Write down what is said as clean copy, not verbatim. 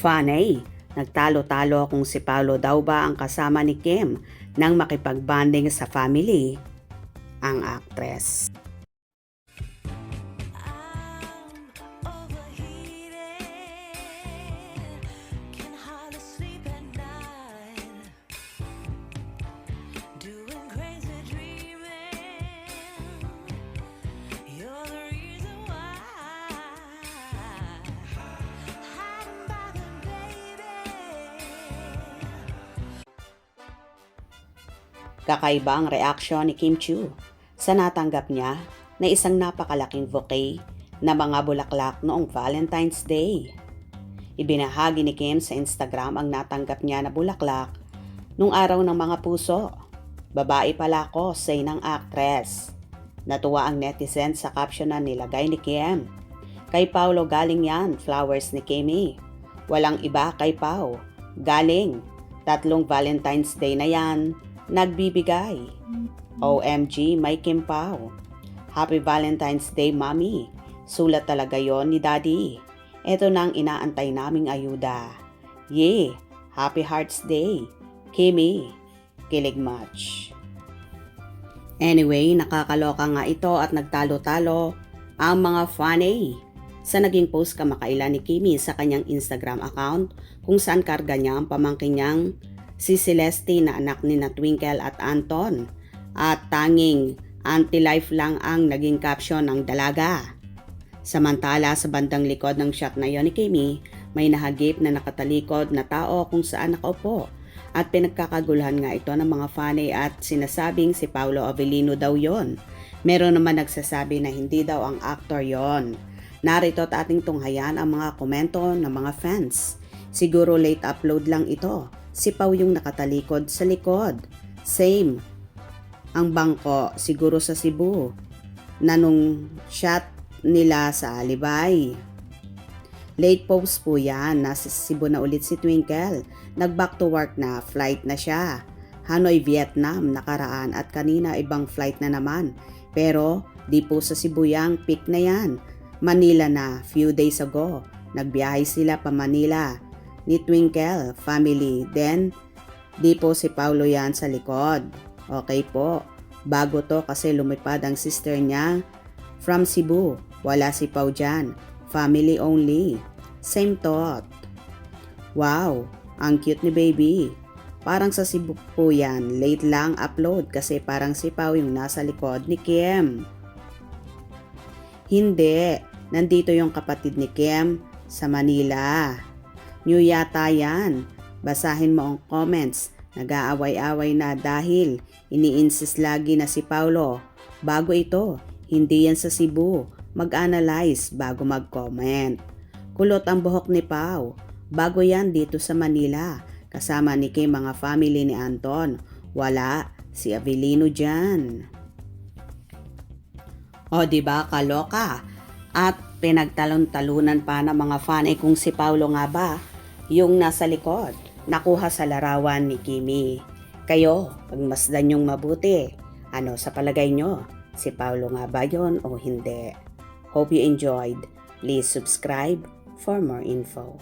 Funny, nagtalo-talo kung si Paolo daw ba ang kasama ni Kim nang makipagbanding sa family, ang actress. Kakaiba ang reaksyon ni Kim Chiu sa natanggap niya na isang napakalaking bouquet na mga bulaklak noong Valentine's Day. Ibinahagi ni Kim sa Instagram ang natanggap niya na bulaklak nung araw ng mga puso. Babae pala ako, say ng actress. Natuwa ang netizen sa caption na nilagay ni Kim. Kay Paolo galing yan, flowers ni Kimmy. Walang iba kay Pao. Galing. 3 Valentine's Day na yan. Nagbibigay. OMG, may Kim Pao. Happy Valentine's Day, Mommy. Sulat talaga yon ni Daddy. Ito nang inaantay naming ayuda. Yay! Happy Hearts Day, Kimmy. Kilig much. Anyway, nakakaloka nga ito at nagtalo-talo ang mga funny sa naging post kamakailan ni Kimmy sa kanyang Instagram account kung saan karga niya ang pamangkin niyang si Celeste na anak ni na Twinkle at Anton at tanging anti-life lang ang naging caption ng dalaga. Samantala sa bandang likod ng shot na yon ni Kimmy, may nahagip na nakatalikod na tao kung saan nakaupo at pinagkakaguluhan nga ito ng mga fanay at sinasabing si Paolo Avellino daw yon. Meron naman nagsasabi na hindi daw ang actor yon. Narito at ating tunghayan ang mga komento ng mga fans. Siguro late upload lang ito. Si Pao yung nakatalikod sa likod. Same. Ang bangko siguro sa Cebu na nung shot nila sa Alibay. Late post po yan. Nasa Cebu na ulit si Twinkle. Nag-back to work na. Flight na siya. Hanoi, Vietnam nakaraan at kanina ibang flight na naman. Pero di po sa Cebu yang peak na yan. Manila na few days ago. Nagbiyahe sila pa Manila ni Twinkle family. Then, di po si Paolo yan sa likod. Okay po. Bago to kasi lumipad ang sister niya from Cebu. Wala si Pao dyan. Family only. Same thought. Wow, ang cute ni baby. Parang sa Cebu po yan. Late lang upload kasi parang si Pao yung nasa likod ni Kim. Hindi. Nandito yung kapatid ni Kim sa Manila. New yata yan. Basahin mo ang comments. Nag-aaway-away na dahil ini-insist lagi na si Paolo. Bago ito, hindi yan sa Cebu. Mag-analyze bago mag-comment. Kulot ang buhok ni Pao. Bago yan dito sa Manila. Kasama ni Kim mga family ni Anton. Wala si Avellino dyan. O diba kaloka? At pinagtalon-talunan pa ng mga fan ay kung si Paolo nga ba yung nasa likod, nakuha sa larawan ni Kimmy. Kayo, pagmasdan yung mabuti. Ano sa palagay nyo? Si Paolo nga ba yun o hindi? Hope you enjoyed. Please subscribe for more info.